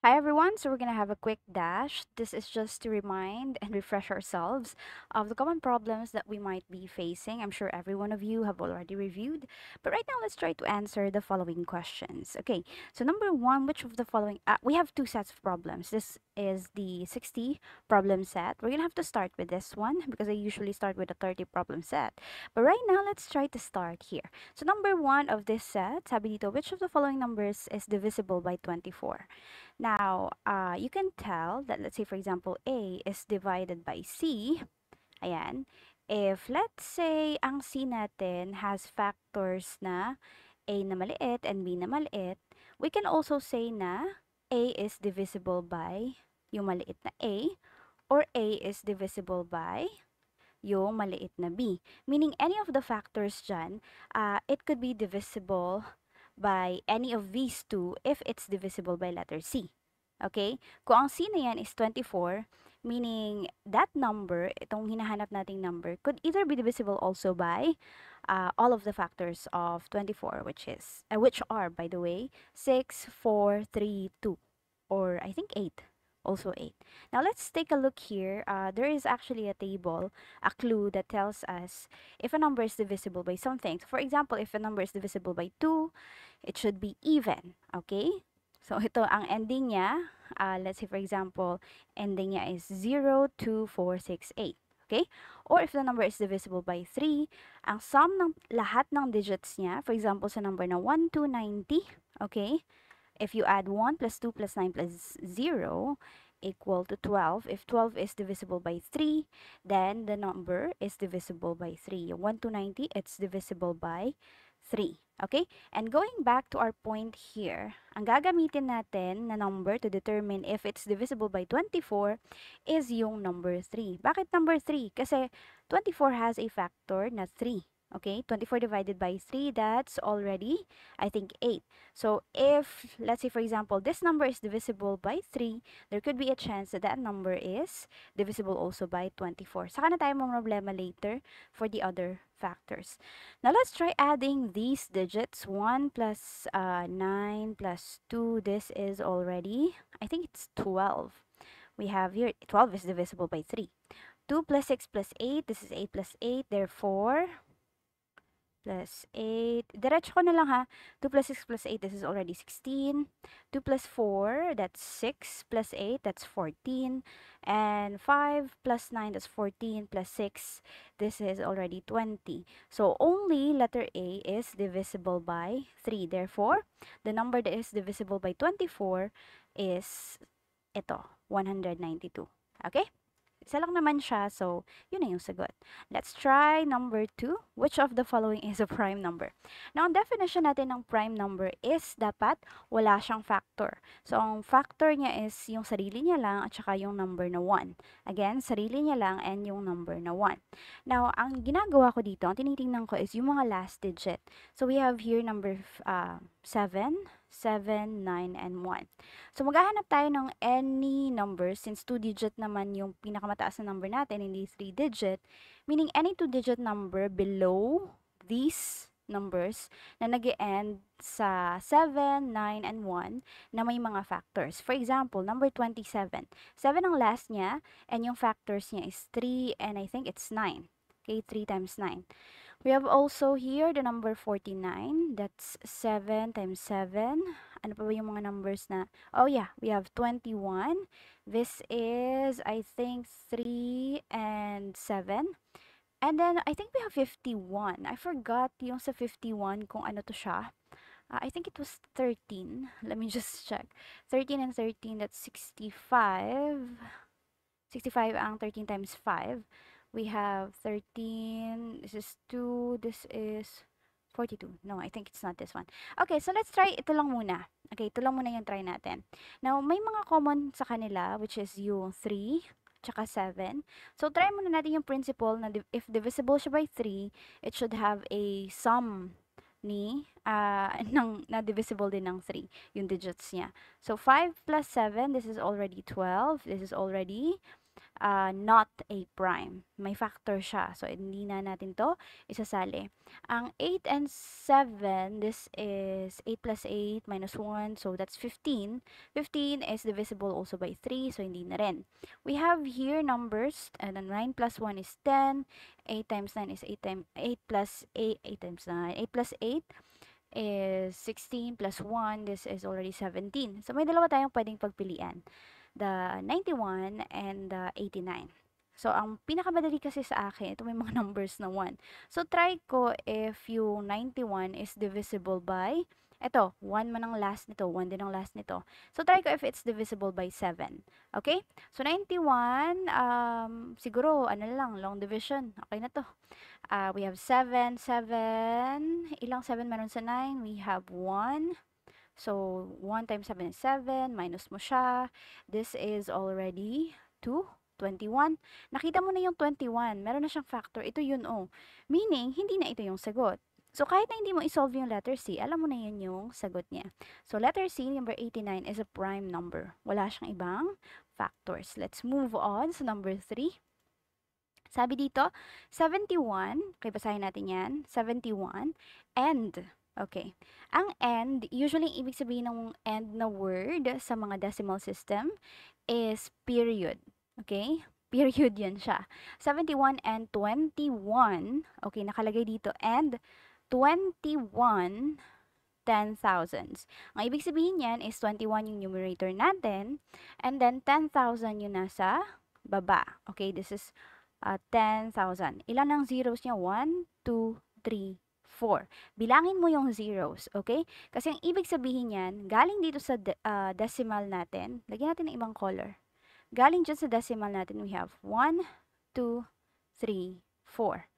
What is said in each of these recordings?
Hi everyone, so we're gonna have a quick dash. This is just to remind and refresh ourselves of the common problems that we might be facing. I'm sure every one of you have already reviewed, but right now let's try to answer the following questions. Okay, so number one, which of the following, we have two sets of problems. This is the 60 problem set. We're gonna have to start with this one because I usually start with a 30 problem set. But right now, let's try to start here. So number one of this set, sabi dito, which of the following numbers is divisible by 24? Now, you can tell that, let's say, for example, A is divided by C. Ayan. If, let's say, ang C natin has factors na A na maliit and B na maliit, we can also say na A is divisible by yung maliit na A, or A is divisible by yung maliit na B. Meaning, any of the factors dyan, it could be divisible by any of these two if it's divisible by letter C. Okay? Kung ang C na yan is 24, meaning that number, itong hinahanap nating number, could either be divisible also by all of the factors of 24, which are, by the way, 6, 4, 3, 2, or I think 8. Also 8. Now let's take a look here. There is actually a table, a clue that tells us if a number is divisible by something. So for example, if a number is divisible by 2, it should be even. Okay? So ito ang ending niya. Let's say for example, ending niya is 0, 2, 4, 6, 8. Okay? Or if the number is divisible by 3, ang sum ng lahat ng digits niya, for example sa number na 1 to 90, okay? If you add 1 plus 2 plus 9 plus 0 equal to 12, if 12 is divisible by 3, then the number is divisible by 3. 1 to 90, it's divisible by 3. Okay? And going back to our point here, ang gagamitin natin na number to determine if it's divisible by 24 is yung number 3. Bakit number 3? Kasi 24 has a factor na 3. Okay? 24 divided by 3, that's already, I think, 8. So if, let's say for example, this number is divisible by 3, there could be a chance that that number is divisible also by 24. Saka na tayo problema later for the other factors. Now let's try adding these digits. 1 plus 9 plus 2, this is already, I think it's 12. We have here, 12 is divisible by 3. 2 plus 6 plus 8, this is 8 plus 8, therefore plus 8. Diretso ko na lang ha. 2 plus 6 plus 8, this is already 16. 2 plus 4, that's 6 plus 8, that's 14. And 5 plus 9, that's 14 plus 6, this is already 20. So only letter A is divisible by 3. Therefore, the number that is divisible by 24 is ito, 192. Okay? Isa lang naman siya, so yun na yung sagot. Let's try number 2. Which of the following is a prime number? Now, ang definition natin ng prime number is dapat wala siyang factor. So, ang factor niya is yung sarili niya lang at saka yung number na 1. Again, sarili niya lang and yung number na 1. Now, ang ginagawa ko dito, ang tinitingnan ko is yung mga last digit. So, we have here number 7, 7, 9, and 1. So, maghahanap tayo ng any number since 2-digit naman yung pinakamataas na number natin, hindi 3-digit. Meaning, any 2-digit number below these numbers na nag-end sa 7, 9, and 1 na may mga factors. For example, number 27. 7 ang last niya, and yung factors niya is 3, and I think it's 9. Okay, 3 times 9. We have also here the number 49. That's 7 times 7. Ano pa ba yung mga numbers na? Oh yeah, we have 21. This is, I think, 3 and 7. And then, I think we have 51. I forgot yung sa 51 kung ano to siya. I think it was 13. Let me just check. 13 and 13, that's 65. 65 ang 13 times 5. We have 13, this is 2, this is 42. No, I think it's not this one. Okay, so let's try ito lang muna. Okay, ito lang muna yung try natin. Now, may mga common sa kanila, which is yung 3, tsaka 7. So, try muna natin yung principle na if divisible siya by 3, it should have a sum ni, na divisible din ng 3, yung digits niya. So, 5 plus 7, this is already 12. This is already not a prime. May factor siya. So, hindi na natin to isasali. Ang 8 and 7, this is 8 plus 8 minus 1. So, that's 15. 15 is divisible also by 3. So, hindi na rin. We have here numbers. And then 9 plus 1 is 10. 8 times 9 is 8 plus 8. 8 times 9. 8 plus 8 is 16 plus 1. This is already 17. So, may dalawa tayong pwedeng pagpilian. The 91 and the 89. So, ang pinakamadali kasi sa akin, ito may mga numbers na 1. So, try ko if yung 91 is divisible by, ito, 1 man ang last nito, 1 din ang last nito. So, try ko if it's divisible by 7. Okay? So, 91, siguro, ano lang, long division. Okay na to. We have 7, 7. Ilang 7 meron sa 9? We have 1. So, 1 times 7 is 7. Minus mo siya. This is already 2. 21. Nakita mo na yung 21. Meron na siyang factor. Ito yun, oh. Meaning, hindi na ito yung sagot. So, kahit na hindi mo isolve yung letter C, alam mo na yun yung sagot niya. So, letter C, number 89, is a prime number. Wala siyang ibang factors. Let's move on sa number 3. Sabi dito, 71, okay, basahin natin yan, 71, and, okay. Ang and, usually ibig sabihin ng and na word sa mga decimal system is period, okay? Period yan siya. 71 and 21, okay, nakalagay dito, and 21 ten thousands. Ang ibig sabihin yan is 21 yung numerator natin, and then 10,000 yung nasa baba. Okay, this is 10,000. Ilan ang zeros niya? 1, 2, 3, 4. Bilangin mo yung zeros, okay? Kasi ang ibig sabihin yan, galing dito sa decimal natin, lagyan natin ng ibang color. Galing dyan sa decimal natin, we have 1, 2, 3, 4.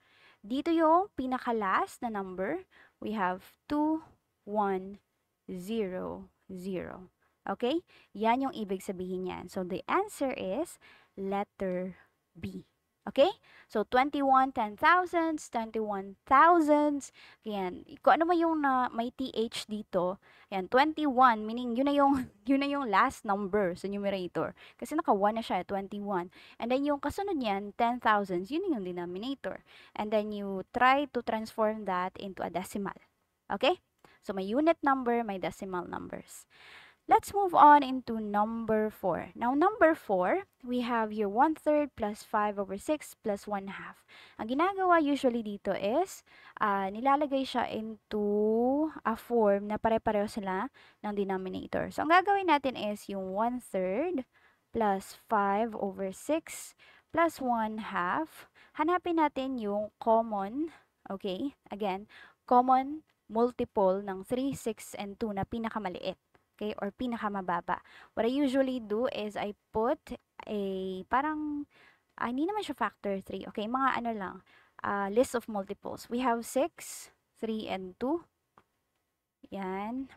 Dito yung pinaka-last na number, we have 2, 1, 0, 0. Okay? Yan yung ibig sabihin yan. So, the answer is letter B. Okay? So, 21 10,000s, 21 thousands. Yan. Kung ano man yung may TH dito, yan, 21, meaning yun na yung, yun na yung last number sa numerator. Kasi naka-1 na siya, 21. And then yung kasunod niyan, 10,000s, yun yung denominator. And then you try to transform that into a decimal. Okay? So, may unit number, may decimal numbers. Let's move on into number 4. Now, number 4, we have your 1/3 plus 5 over 6 plus 1/2. Ang ginagawa usually dito is, nilalagay siya into a form na pare-pareho sila ng denominator. So, ang gagawin natin is yung 1/3 plus 5 over 6 plus 1/2. Hanapin natin yung common, okay? Again, common multiple ng 3, 6, and 2 na pinakamaliit. Okay, or pinakamababa. What I usually do is I put a parang hindi naman siya factor 3. Okay, mga ano lang, list of multiples. We have 6, 3, and 2. Yan.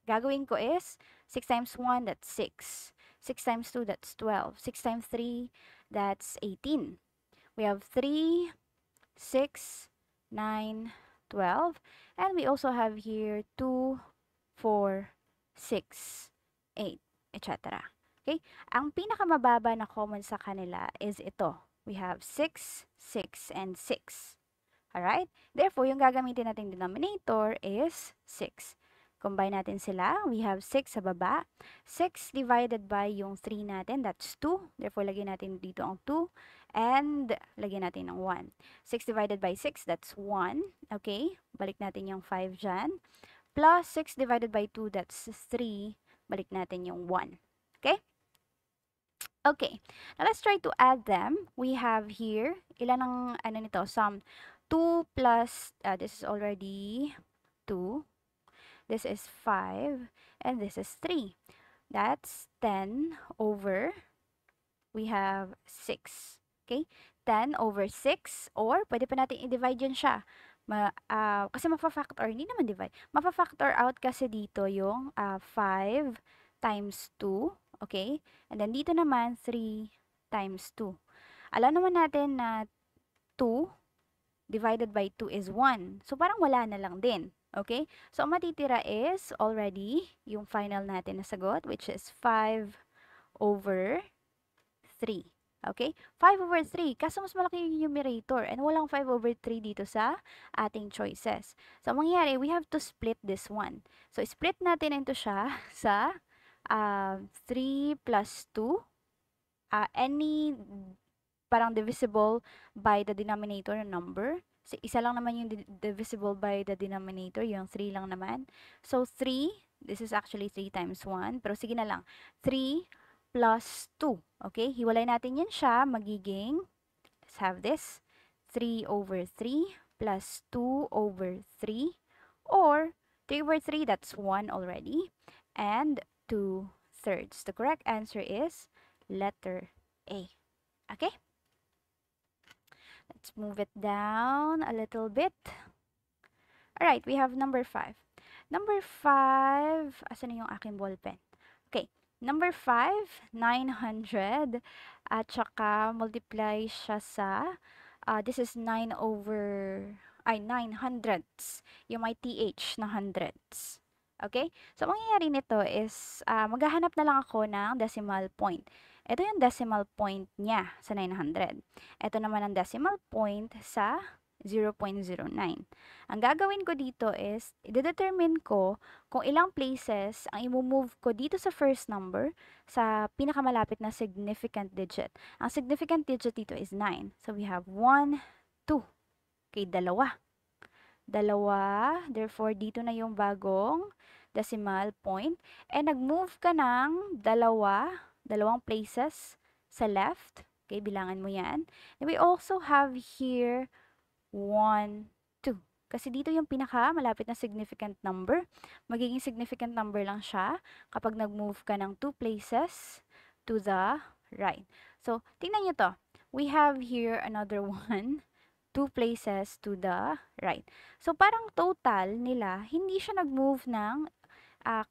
Gagawin ko is 6 times 1, that's 6. 6 times 2, that's 12. 6 times 3, that's 18. We have 3, 6, 9, 12. And we also have here 2, 4, 6, 8, etc. Okay? Ang pinakamababa na common sa kanila is ito. We have 6, 6, and 6. Alright? Therefore, yung gagamitin nating denominator is 6. Combine natin sila. We have 6 sa baba. 6 divided by yung 3 natin, that's 2. Therefore, lagyan natin dito ang 2. And, lagyan natin ng 1. 6 divided by 6, that's 1. Okay? Balik natin yung 5 dyan. Plus 6 divided by 2, that's 3. Balik natin yung 1. Okay? Okay. Now, let's try to add them. We have here, ilan ang, ano nito, sum. 2 plus, this is already 2. This is 5. And this is 3. That's 10 over, we have 6. Okay? 10 over 6, or pwede pa natin i-divide yun siya. Kasi mapa-factor, hindi naman divide. Mapa-factor out kasi dito yung 5 times 2, okay? And then dito naman 3 times 2. Alam naman natin na 2 divided by 2 is 1. So parang wala na lang din, okay? So ang matitira is already yung final natin na sagot, which is 5 over 3. Okay? 5/3. Kaso mas malaki yung numerator and walang 5/3 dito sa ating choices. So, ang mangyayari, we have to split this one. So, split natin into siya sa 3 plus 2. Any parang divisible by the denominator na number. So, isa lang naman yung divisible by the denominator, yung 3 lang naman. So, 3, this is actually 3 times 1, pero sige na lang, 3 plus 2. Okay, hiwalay natin yan siya, magiging, let's have this, 3/3 plus 2/3, or 3/3, that's 1 already, and 2/3. The correct answer is letter A. Okay? Let's move it down a little bit. Alright, we have number 5. Number 5, asan na yung aking ballpen? Okay, number 5, 900, at saka multiply siya sa, this is 9 hundredths, yung may TH na hundredths. Okay? So, mangyayari nito is, maghahanap na lang ako ng decimal point. Ito yung decimal point niya sa 900. Ito naman ang decimal point sa 0.09. Ang gagawin ko dito is, i-determine ko kung ilang places ang i-move ko dito sa first number sa pinakamalapit na significant digit. Ang significant digit dito is 9. So, we have 1, 2. Okay, dalawa. Therefore, dito na yung bagong decimal point. And nag-move ka ng dalawang places sa left. Okay, bilangan mo yan. And we also have here 1, 2. Kasi dito yung pinaka malapit na significant number. Magiging significant number lang siya kapag nag-move ka ng 2 places to the right. So, tingnan nyo to. We have here another 1, 2 places to the right. So, parang total nila, hindi siya nag-move ng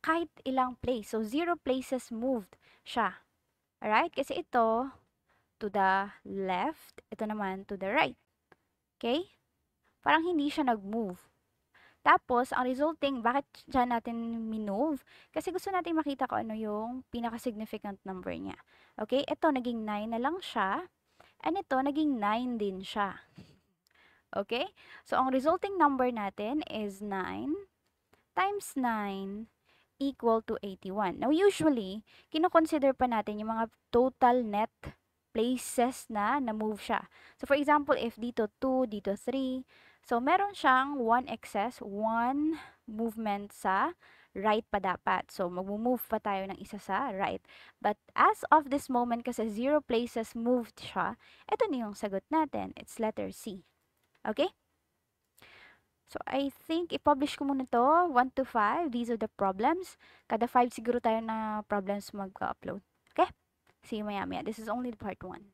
kahit ilang place. So, 0 places moved siya. Alright? Kasi ito, to the left. Ito naman, to the right. Okay? Parang hindi siya nag-move. Tapos, ang resulting, bakit siya natin minove? Kasi gusto natin makita ko ano yung pinaka-significant number niya. Okay? Ito, naging 9 na lang siya. And ito, naging 9 din siya. Okay? So, ang resulting number natin is 9 times 9 equal to 81. Now, usually, kino-consider pa natin yung mga total net places na na-move siya. So, for example, if dito 2, dito 3, so meron siyang 1 excess, 1 movement sa right pa dapat. So, mag-move pa tayo ng isa sa right. But as of this moment, kasi 0 places moved siya, ito na yung sagot natin. It's letter C. Okay? So, I think, i-publish ko muna to, 1 to 5. These are the problems. Kada 5 siguro tayo na problems mag-upload. Okay? See you maya-maya. This is only part 1.